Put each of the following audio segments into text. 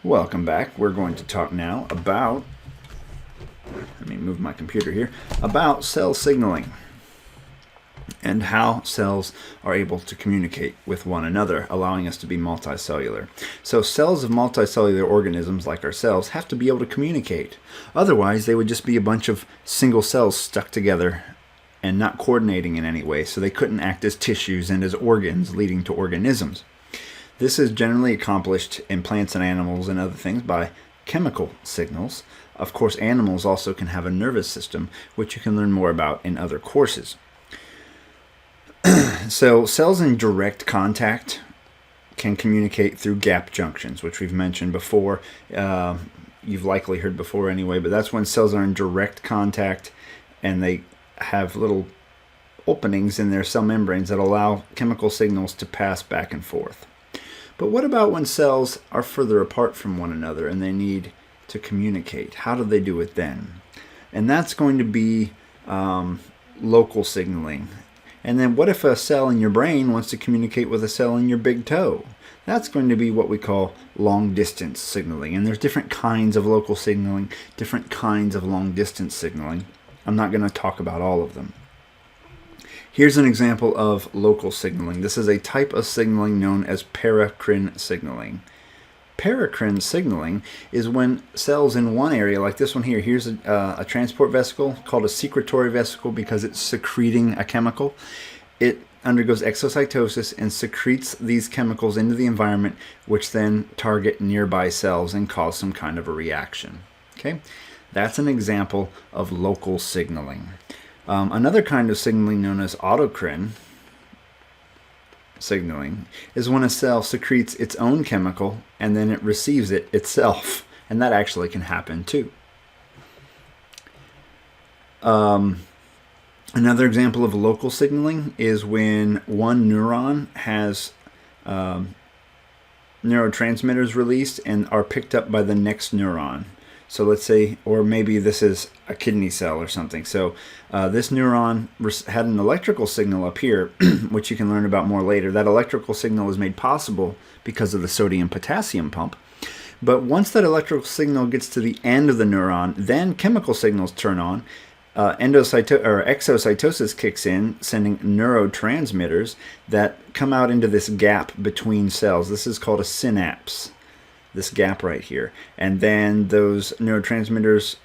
Welcome back. We're going to talk now about, let me move my computer here, about cell signaling and how cells are able to communicate with one another, allowing us to be multicellular. So cells of multicellular organisms like our cells have to be able to communicate. Otherwise, they would just be a bunch of single cells stuck together and not coordinating in any way, so they couldn't act as tissues and as organs, leading to organisms. This is generally accomplished in plants and animals and other things by chemical signals. Of course, animals also can have a nervous system, which you can learn more about in other courses. So cells in direct contact can communicate through gap junctions, which we've mentioned before. You've likely heard before anyway, but that's when cells are in direct contact and they have little openings in their cell membranes that allow chemical signals to pass back and forth. But what about when cells are further apart from one another and they need to communicate? How do they do it then? And that's going to be local signaling. And then what if a cell in your brain wants to communicate with a cell in your big toe? That's going to be what we call long distance signaling. And there's different kinds of local signaling, different kinds of long distance signaling. I'm not going to talk about all of them. Here's an example of local signaling. This is a type of signaling known as paracrine signaling. Paracrine signaling is when cells in one area, like this one here, here's a transport vesicle called a secretory vesicle because it's secreting a chemical. It undergoes exocytosis and secretes these chemicals into the environment, which then target nearby cells and cause some kind of a reaction. Okay, that's an example of local signaling. Another kind of signaling known as autocrine signaling is when a cell secretes its own chemical and then it receives it itself, and that actually can happen too. Another example of local signaling is when one neuron has neurotransmitters released and are picked up by the next neuron. So let's say, or maybe this is a kidney cell or something. So this neuron had an electrical signal up here, which you can learn about more later. That electrical signal is made possible because of the sodium-potassium pump. But once that electrical signal gets to the end of the neuron, then chemical signals turn on. Exocytosis kicks in, sending neurotransmitters that come out into this gap between cells. This is called a synapse. This gap right here, and then those neurotransmitters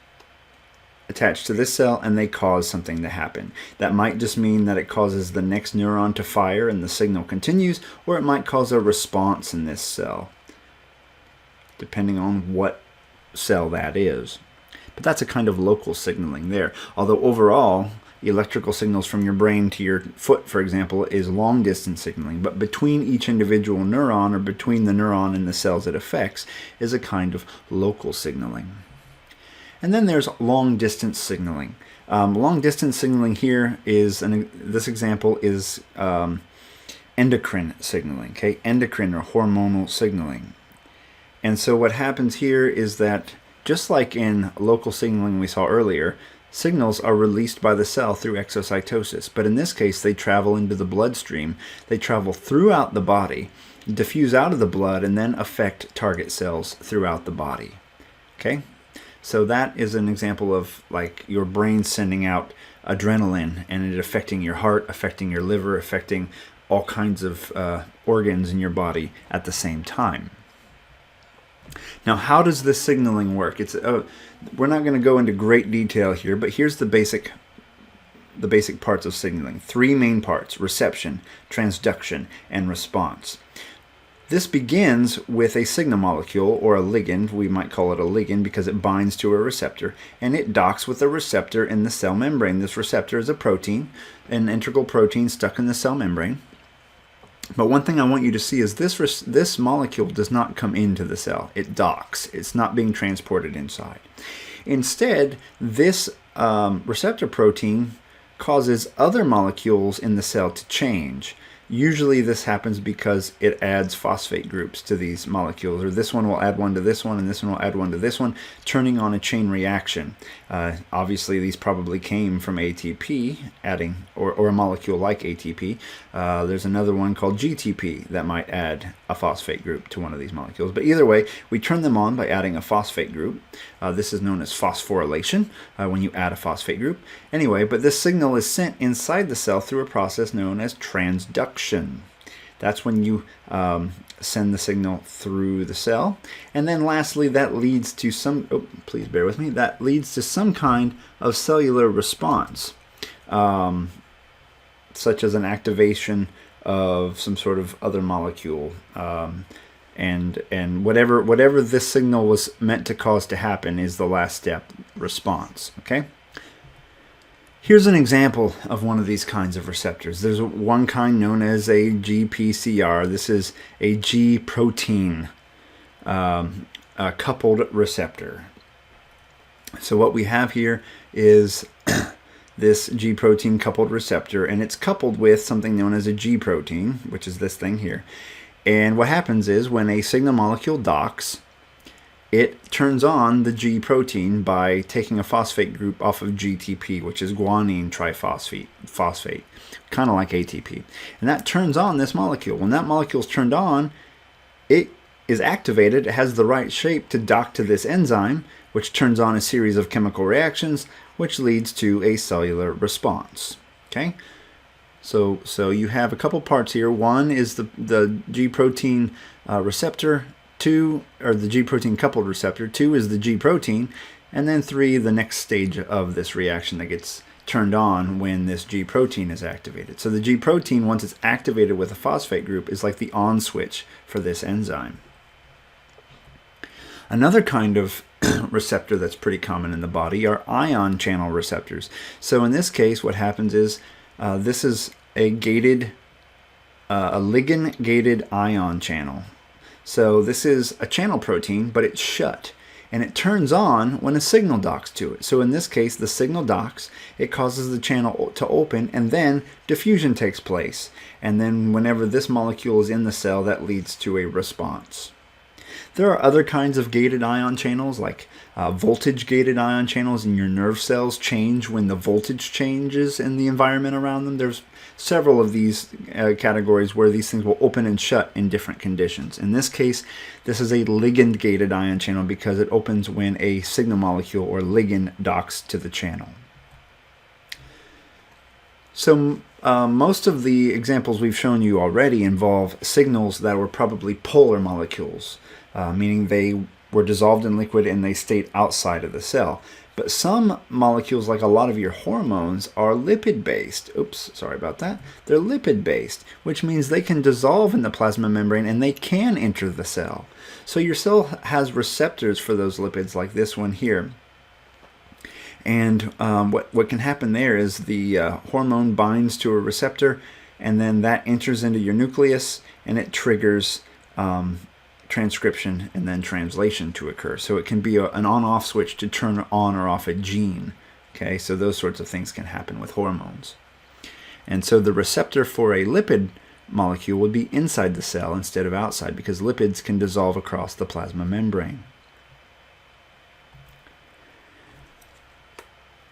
attach to this cell and they cause something to happen. That might just mean that it causes the next neuron to fire and the signal continues, or it might cause a response in this cell, depending on what cell that is. But that's a kind of local signaling there. Although overall, electrical signals from your brain to your foot, for example, is long distance signaling, but between each individual neuron or between the neuron and the cells it affects is a kind of local signaling. And then there's long distance signaling. Long distance signaling here is, this example is endocrine signaling, okay? Endocrine or hormonal signaling. And so what happens here is that just like in local signaling we saw earlier, signals are released by the cell through exocytosis, but in this case they travel into the bloodstream. They travel throughout the body, diffuse out of the blood, and then affect target cells throughout the body. Okay? So that is an example of like your brain sending out adrenaline and it affecting your heart, affecting your liver, affecting all kinds of organs in your body at the same time. Now, how does this signaling work? We're not going to go into great detail here, but here's the basic parts of signaling. Three main parts: reception, transduction, and response. This begins with a signal molecule, or a ligand. We might call it a ligand because it binds to a receptor, and it docks with a receptor in the cell membrane. This receptor is a protein, an integral protein stuck in the cell membrane. But one thing I want you to see is this molecule does not come into the cell. It docks. It's not being transported inside. Instead, this receptor protein causes other molecules in the cell to change. Usually this happens because it adds phosphate groups to these molecules, or this one will add one to this one, and this one will add one to this one, turning on a chain reaction. Obviously, these probably came from ATP, adding, or a molecule like ATP. There's another one called GTP that might add a phosphate group to one of these molecules. But either way, we turn them on by adding a phosphate group. This is known as phosphorylation when you add a phosphate group. Anyway, but this signal is sent inside the cell through a process known as transduction. That's when you send the signal through the cell. And then lastly, that leads to some, oh, please bear with me, that leads to some kind of cellular response, such as an activation of some sort of other molecule, and whatever this signal was meant to cause to happen is the last step, response. Okay. Here's an example of one of these kinds of receptors. There's one kind known as a GPCR. This is a G protein coupled receptor. So what we have here is this G protein coupled receptor, and it's coupled with something known as a G protein, which is this thing here. And what happens is when a signal molecule docks, it turns on the G protein by taking a phosphate group off of GTP, which is guanine triphosphate, kind of like ATP. And that turns on this molecule. When that molecule is turned on, it is activated. It has the right shape to dock to this enzyme, which turns on a series of chemical reactions, which leads to a cellular response. Okay, so you have a couple parts here. One is the G protein receptor. 2, or the G protein coupled receptor. 2 is the G protein, and then 3, the next stage of this reaction that gets turned on when this G protein is activated. So the G protein, once it's activated with a phosphate group, is like the on switch for this enzyme. Another kind of receptor that's pretty common in the body are ion channel receptors. So in this case, what happens is this is a ligand gated ion channel. So this is a channel protein, but it's shut, and it turns on when a signal docks to it. So in this case, the signal docks, it causes the channel to open, and then diffusion takes place. And then whenever this molecule is in the cell, that leads to a response. There are other kinds of gated ion channels, like voltage-gated ion channels, and your nerve cells change when the voltage changes in the environment around them. There's several of these categories where these things will open and shut in different conditions. In this case, this is a ligand-gated ion channel because it opens when a signal molecule or ligand docks to the channel. So most of the examples we've shown you already involve signals that were probably polar molecules, meaning they were dissolved in liquid and they stayed outside of the cell. But some molecules, like a lot of your hormones, are lipid-based. Oops, sorry about that. They're lipid-based, which means they can dissolve in the plasma membrane and they can enter the cell. So your cell has receptors for those lipids, like this one here. And what can happen there is the hormone binds to a receptor, and then that enters into your nucleus, and it triggers transcription and then translation to occur. So it can be an on-off switch to turn on or off a gene. Okay, so those sorts of things can happen with hormones. And so the receptor for a lipid molecule would be inside the cell instead of outside, because lipids can dissolve across the plasma membrane.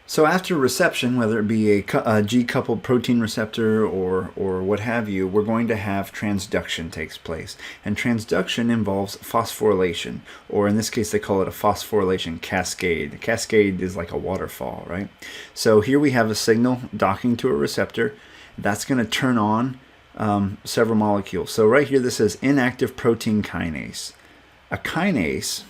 So after reception, whether it be a G-coupled protein receptor or what have you, we're going to have transduction takes place. And transduction involves phosphorylation, or in this case they call it a phosphorylation cascade. A cascade is like a waterfall, right? So here we have a signal docking to a receptor. That's going to turn on several molecules. So right here this says inactive protein kinase. A kinase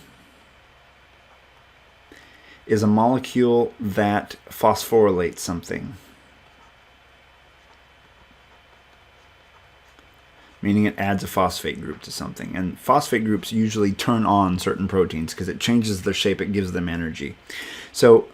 is a molecule that phosphorylates something, meaning it adds a phosphate group to something. And phosphate groups usually turn on certain proteins because it changes their shape, it gives them energy. So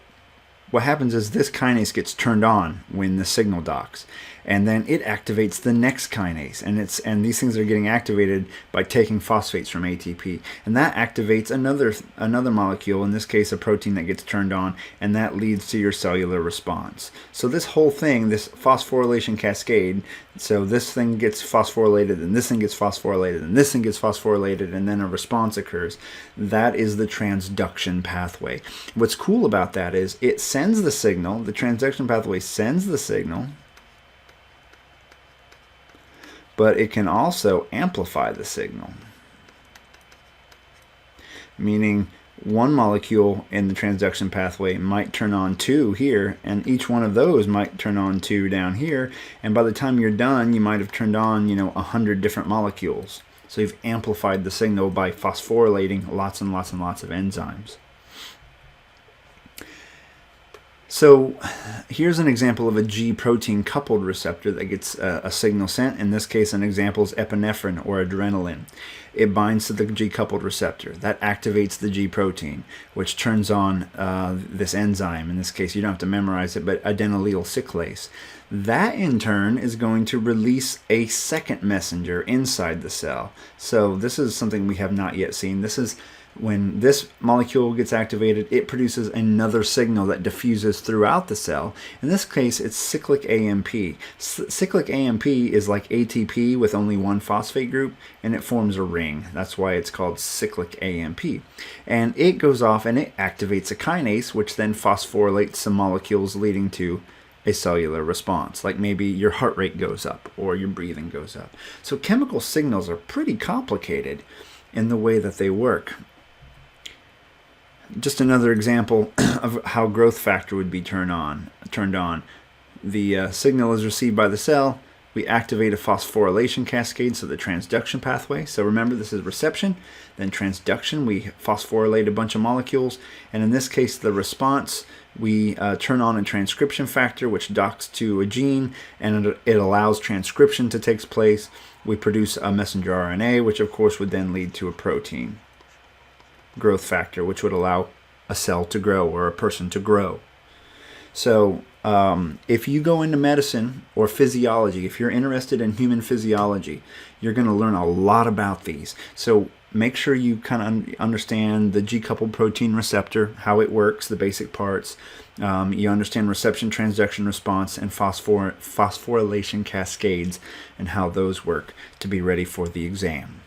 what happens is this kinase gets turned on when the signal docks, and then it activates the next kinase, and these things are getting activated by taking phosphates from ATP, and that activates another molecule, in this case a protein that gets turned on, and that leads to your cellular response. So this whole thing, this phosphorylation cascade, so this thing gets phosphorylated, and this thing gets phosphorylated, and this thing gets phosphorylated, and then a response occurs. That is the transduction pathway. What's cool about that is it sends the signal, the transduction pathway sends the signal, but it can also amplify the signal. Meaning one molecule in the transduction pathway might turn on 2 here, and each one of those might turn on 2 down here, and by the time you're done, you might have turned on, 100 different molecules. So you've amplified the signal by phosphorylating lots and lots and lots of enzymes. So here's an example of a G protein coupled receptor that gets a signal sent. In this case, an example is epinephrine or adrenaline. It binds to the G coupled receptor. That activates the G protein, which turns on this enzyme. In this case, you don't have to memorize it, but adenylyl cyclase. That in turn is going to release a second messenger inside the cell. So this is something we have not yet seen. This is when this molecule gets activated, it produces another signal that diffuses throughout the cell. In this case, it's cyclic AMP. Cyclic AMP is like ATP with only one phosphate group, and it forms a ring. That's why it's called cyclic AMP. And it goes off and it activates a kinase, which then phosphorylates some molecules, leading to a cellular response, like maybe your heart rate goes up or your breathing goes up. So chemical signals are pretty complicated in the way that they work. Just another example of how growth factor would be turned on. The signal is received by the cell. We activate a phosphorylation cascade, so the transduction pathway. So remember, this is reception, then transduction. We phosphorylate a bunch of molecules, and in this case, the response, we turn on a transcription factor, which docks to a gene, and it allows transcription to take place. We produce a messenger RNA, which of course would then lead to a protein. Growth factor, which would allow a cell to grow or a person to grow. So if you go into medicine or physiology, if you're interested in human physiology, you're going to learn a lot about these. So make sure you kind of understand the G-coupled protein receptor, how it works, the basic parts. You understand reception, transduction, response, and phosphorylation cascades and how those work to be ready for the exam.